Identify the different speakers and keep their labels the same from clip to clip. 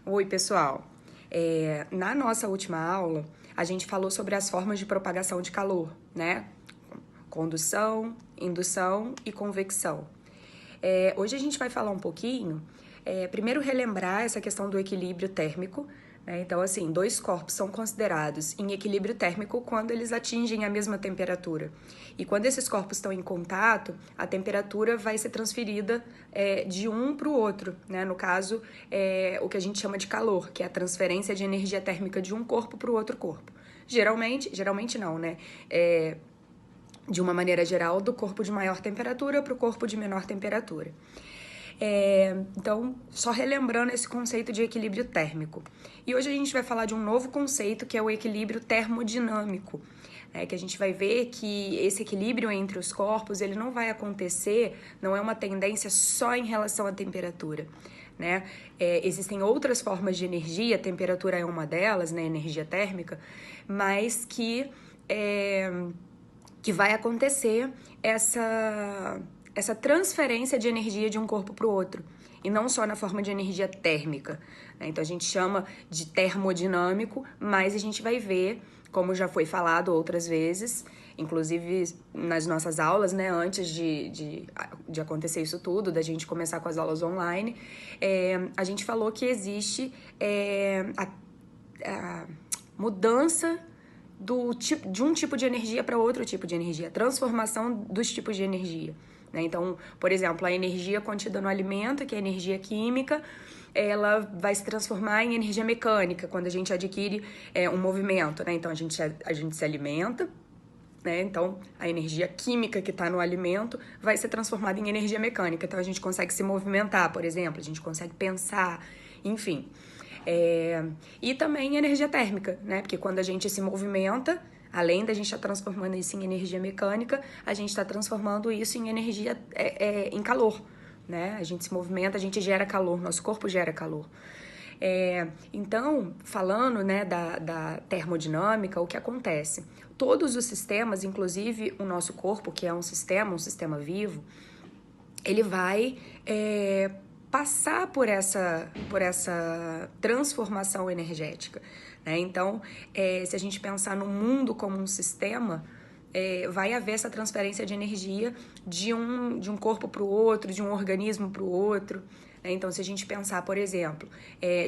Speaker 1: Oi, pessoal. Na nossa última aula, a gente falou sobre as formas de propagação de calor, né? Condução, indução e convecção. Hoje a gente vai falar um pouquinho, primeiro relembrar essa questão do equilíbrio térmico, né? Então, assim, dois corpos são considerados em equilíbrio térmico quando eles atingem a mesma temperatura. E quando esses corpos estão em contato, a temperatura vai ser transferida de um para o outro, né? No caso, o que a gente chama de calor, que é a transferência de energia térmica de um corpo para o outro corpo. Geralmente não, né? De uma maneira geral, do corpo de maior temperatura para o corpo de menor temperatura. Então, só relembrando esse conceito de equilíbrio térmico. E hoje a gente vai falar de um novo conceito que é o equilíbrio termodinâmico, né? Que a gente vai ver que esse equilíbrio entre os corpos ele não vai acontecer, não é uma tendência só em relação à temperatura, né? Existem outras formas de energia, a temperatura é uma delas, né? Energia térmica, mas que vai acontecer essa transferência de energia de um corpo para o outro, e não só na forma de energia térmica, né? Então a gente chama de termodinâmico, mas a gente vai ver, como já foi falado outras vezes, inclusive nas nossas aulas, né, antes de acontecer isso tudo, da gente começar com as aulas online, a gente falou que existe a mudança de um tipo de energia para outro tipo de energia, transformação dos tipos de energia, né? Então, por exemplo, a energia contida no alimento, que é a energia química, ela vai se transformar em energia mecânica quando a gente adquire um movimento, né? Então, a gente se alimenta, né? Então, a energia química que está no alimento vai ser transformada em energia mecânica. Então, a gente consegue se movimentar, por exemplo, a gente consegue pensar, enfim. E também energia térmica, né? Porque quando a gente se movimenta, além da gente estar transformando isso em energia mecânica, a gente está transformando isso em energia, em calor, né? A gente se movimenta, a gente gera calor, nosso corpo gera calor. Então, falando, né, da termodinâmica, o que acontece? Todos os sistemas, inclusive o nosso corpo, que é um sistema vivo, ele vai passar por essa transformação energética, né? Então, se a gente pensar no mundo como um sistema, vai haver essa transferência de energia de um corpo para o outro, de um organismo para o outro, né? Então, se a gente pensar, por exemplo,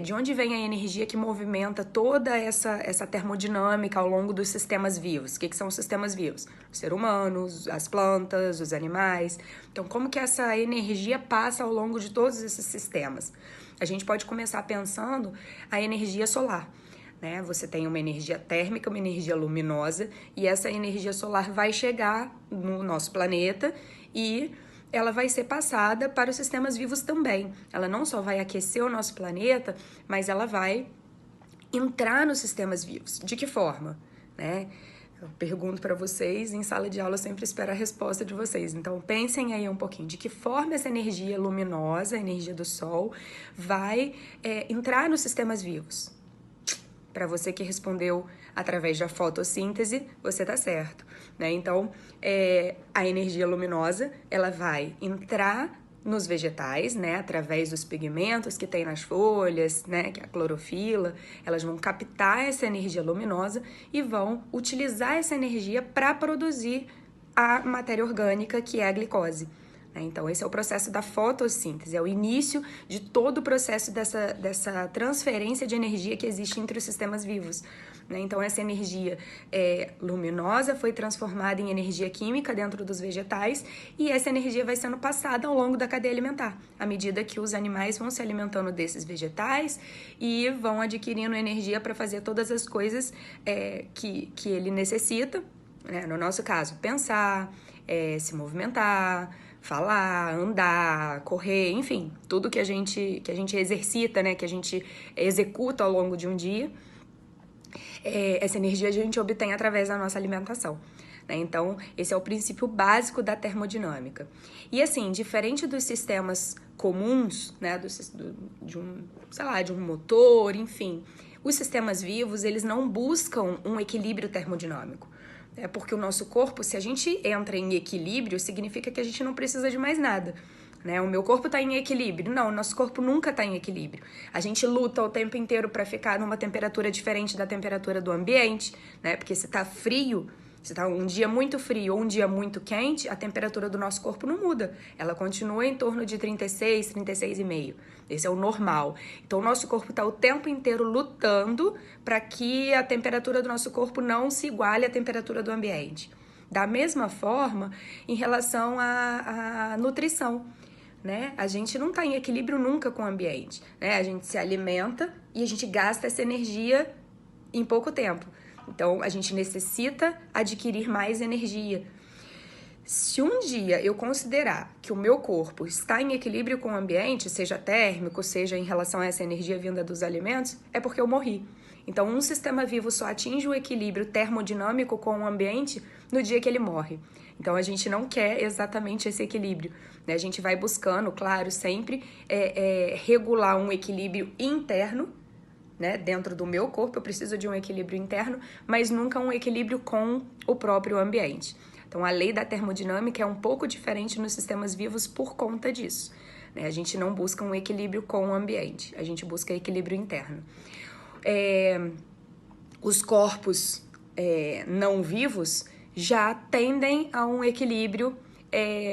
Speaker 1: de onde vem a energia que movimenta toda essa termodinâmica ao longo dos sistemas vivos? O que são os sistemas vivos? Os seres humanos, as plantas, os animais. Então, como que essa energia passa ao longo de todos esses sistemas? A gente pode começar pensando a energia solar, né? Você tem uma energia térmica, uma energia luminosa, e essa energia solar vai chegar no nosso planeta e ela vai ser passada para os sistemas vivos também. Ela não só vai aquecer o nosso planeta, mas ela vai entrar nos sistemas vivos. De que forma, né? Eu pergunto para vocês, em sala de aula eu sempre espero a resposta de vocês. Então, pensem aí um pouquinho, de que forma essa energia luminosa, a energia do Sol, vai entrar nos sistemas vivos? Para você que respondeu através da fotossíntese, você tá certo, né? Então, a energia luminosa, ela vai entrar nos vegetais, né? Através dos pigmentos que tem nas folhas, né? Que é a clorofila, elas vão captar essa energia luminosa e vão utilizar essa energia para produzir a matéria orgânica, que é a glicose. Então, esse é o processo da fotossíntese, é o início de todo o processo dessa transferência de energia que existe entre os sistemas vivos, né? Então, essa energia luminosa foi transformada em energia química dentro dos vegetais e essa energia vai sendo passada ao longo da cadeia alimentar, à medida que os animais vão se alimentando desses vegetais e vão adquirindo energia para fazer todas as coisas que ele necessita, né? No nosso caso, pensar, se movimentar, falar, andar, correr, enfim, tudo que a gente exercita, né, que a gente executa ao longo de um dia, essa energia a gente obtém através da nossa alimentação, né? Então, esse é o princípio básico da termodinâmica. E assim, diferente dos sistemas comuns, né, de um motor, enfim, os sistemas vivos, eles não buscam um equilíbrio termodinâmico. Porque o nosso corpo, se a gente entra em equilíbrio, significa que a gente não precisa de mais nada, né? O meu corpo tá em equilíbrio. Não, o nosso corpo nunca tá em equilíbrio. A gente luta o tempo inteiro para ficar numa temperatura diferente da temperatura do ambiente, né? Porque se tá frio, se tá um dia muito frio ou um dia muito quente, a temperatura do nosso corpo não muda. Ela continua em torno de 36, 36,5. Esse é o normal. Então, o nosso corpo está o tempo inteiro lutando para que a temperatura do nosso corpo não se iguale à temperatura do ambiente. Da mesma forma, em relação à nutrição, né? A gente não está em equilíbrio nunca com o ambiente, né? A gente se alimenta e a gente gasta essa energia em pouco tempo. Então, a gente necessita adquirir mais energia. Se um dia eu considerar que o meu corpo está em equilíbrio com o ambiente, seja térmico, seja em relação a essa energia vinda dos alimentos, é porque eu morri. Então, um sistema vivo só atinge o equilíbrio termodinâmico com o ambiente no dia que ele morre. Então, a gente não quer exatamente esse equilíbrio, né? A gente vai buscando, claro, sempre regular um equilíbrio interno, né? Dentro do meu corpo, eu preciso de um equilíbrio interno, mas nunca um equilíbrio com o próprio ambiente. Então, a lei da termodinâmica é um pouco diferente nos sistemas vivos por conta disso, né? A gente não busca um equilíbrio com o ambiente, a gente busca equilíbrio interno. Os corpos não vivos já tendem a um equilíbrio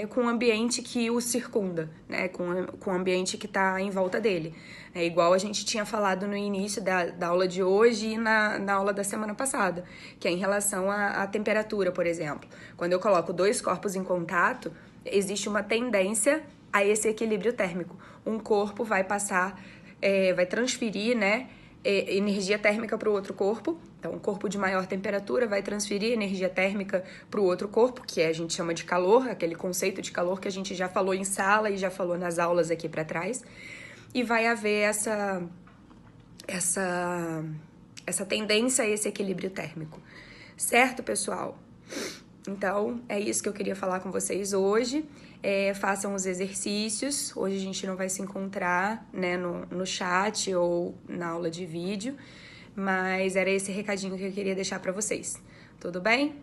Speaker 1: com o ambiente que o circunda, né? Com o ambiente que está em volta dele. É igual a gente tinha falado no início da aula de hoje e na aula da semana passada, que é em relação à temperatura, por exemplo. Quando eu coloco dois corpos em contato, existe uma tendência a esse equilíbrio térmico. Um corpo vai passar, vai transferir, né, energia térmica para o outro corpo. Então, um corpo de maior temperatura vai transferir energia térmica para o outro corpo, que a gente chama de calor, aquele conceito de calor que a gente já falou em sala e já falou nas aulas aqui para trás. E vai haver essa tendência a esse equilíbrio térmico. Certo, pessoal? Então, é isso que eu queria falar com vocês hoje. Façam os exercícios. Hoje a gente não vai se encontrar, né, no chat ou na aula de vídeo, mas era esse recadinho que eu queria deixar para vocês. Tudo bem?